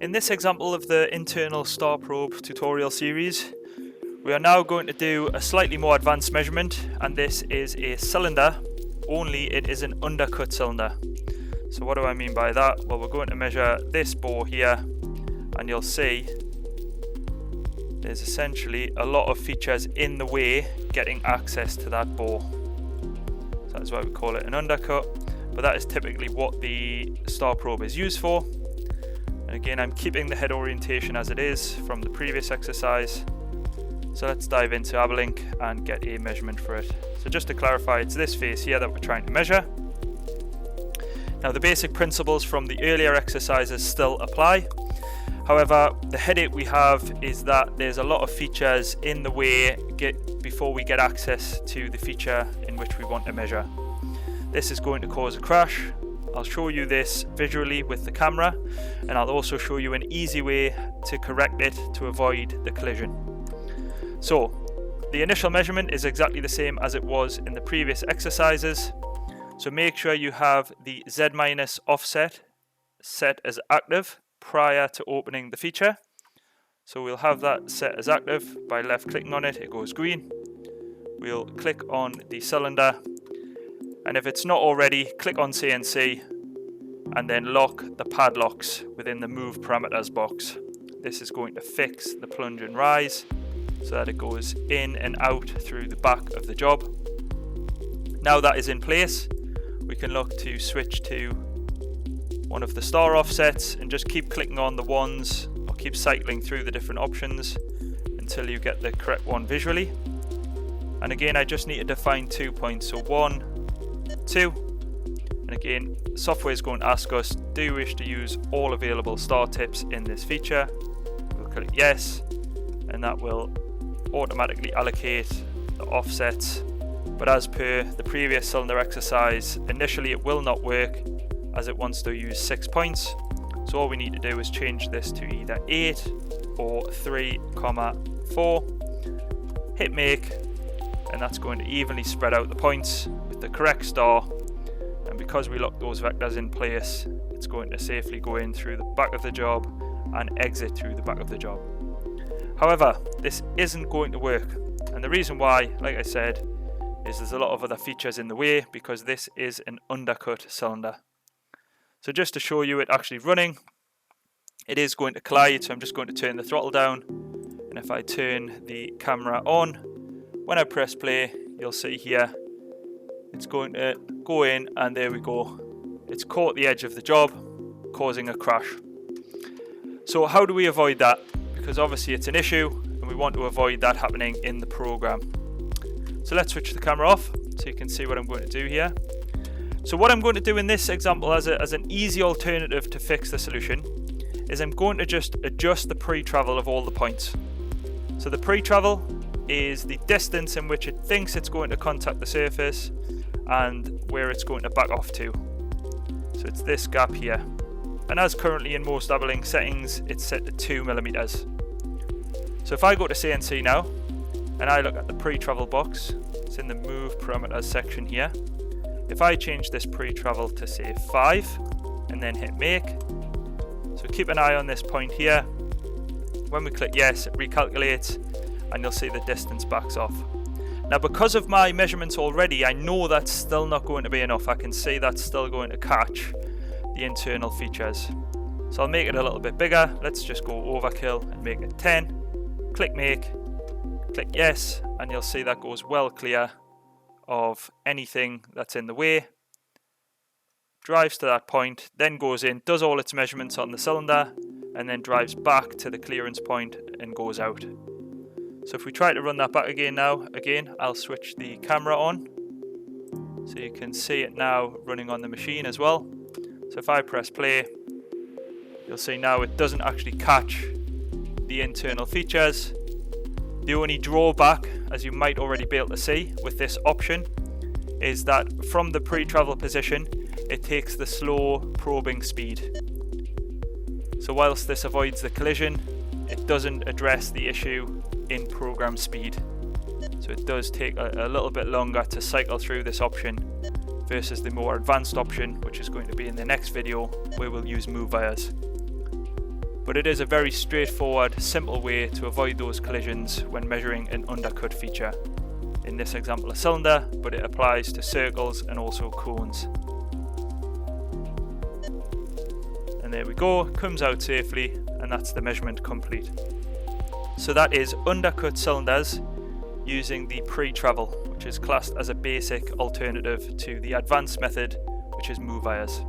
In this example of the internal star probe tutorial series, we are now going to do a slightly more advanced measurement, and this is a cylinder, only it is an undercut cylinder. So what do I mean by that? Well, we're going to measure this bore here, and you'll see there's essentially a lot of features in the way getting access to that bore. So that's why we call it an undercut, but that is typically what the star probe is used for. And again, I'm keeping the head orientation as it is from the previous exercise. So let's dive into Aberlink and get a measurement for it. So just to clarify, it's this face here that we're trying to measure. Now the basic principles from the earlier exercises still apply. However, the headache we have is that there's a lot of features in the way before we get access to the feature in which we want to measure. This is going to cause a crash. I'll show you this visually with the camera, and I'll also show you an easy way to correct it to avoid the collision. So the initial measurement is exactly the same as it was in the previous exercises. So make sure you have the Z- offset set as active prior to opening the feature. So we'll have that set as active by left clicking on it, it goes green. We'll click on the cylinder, and if it's not already, click on CNC and then lock the padlocks within the move parameters box. This is going to fix the plunge and rise so that it goes in and out through the back of the job. Now that is in place, we can look to switch to one of the star offsets and just keep clicking on the ones, or keep cycling through the different options until you get the correct one visually. And again, I just need to define 2 points, so 1, 2, and again, software is going to ask us, do you wish to use all available star tips in this feature? We'll click yes, and that will automatically allocate the offsets. But as per the previous cylinder exercise, initially it will not work as it wants to use 6 points. So all we need to do is change this to either 8 or 3,4, hit make, and that's going to evenly spread out the points with the correct star. And because we locked those vectors in place, it's going to safely go in through the back of the job and exit through the back of the job. However, this isn't going to work, and the reason why, like I said, is there's a lot of other features in the way because this is an undercut cylinder. So just to show you it actually running, it is going to collide, so I'm just going to turn the throttle down, and if I turn the camera on, when I press play, you'll see here it's going to go in, and there we go. It's caught the edge of the job, causing a crash. So how do we avoid that? Because obviously it's an issue and we want to avoid that happening in the program. So let's switch the camera off so you can see what I'm going to do here. So what I'm going to do in this example as an easy alternative to fix the solution is I'm going to just adjust the pre-travel of all the points. So the pre-travel is the distance in which it thinks it's going to contact the surface and where it's going to back off to. So it's this gap here. And as currently in most Aberlink settings, it's set to 2 millimeters. So if I go to CNC now, and I look at the pre-travel box, it's in the move parameters section here. If I change this pre-travel to say 5, and then hit make, so keep an eye on this point here. When we click yes, it recalculates, and you'll see the distance backs off. Now because of my measurements already, I know that's still not going to be enough. I can see that's still going to catch the internal features. So I'll make it a little bit bigger. Let's just go overkill and make it 10. Click make, click yes, and you'll see that goes well clear of anything that's in the way. Drives to that point, then goes in, does all its measurements on the cylinder, and then drives back to the clearance point and goes out. So if we try to run that back again now, I'll switch the camera on so you can see it now running on the machine as well. So if I press play, you'll see now it doesn't actually catch the internal features. The only drawback, as you might already be able to see with this option, is that from the pre-travel position, it takes the slow probing speed. So whilst this avoids the collision, it doesn't address the issue in program speed. So it does take a little bit longer to cycle through this option versus the more advanced option, which is going to be in the next video, where we'll use move wires. But it is a very straightforward, simple way to avoid those collisions when measuring an undercut feature. In this example, a cylinder, but it applies to circles and also cones. And there we go, comes out safely, and that's the measurement complete. So that is undercut cylinders using the pretravel, which is classed as a basic alternative to the advanced method, which is move wires.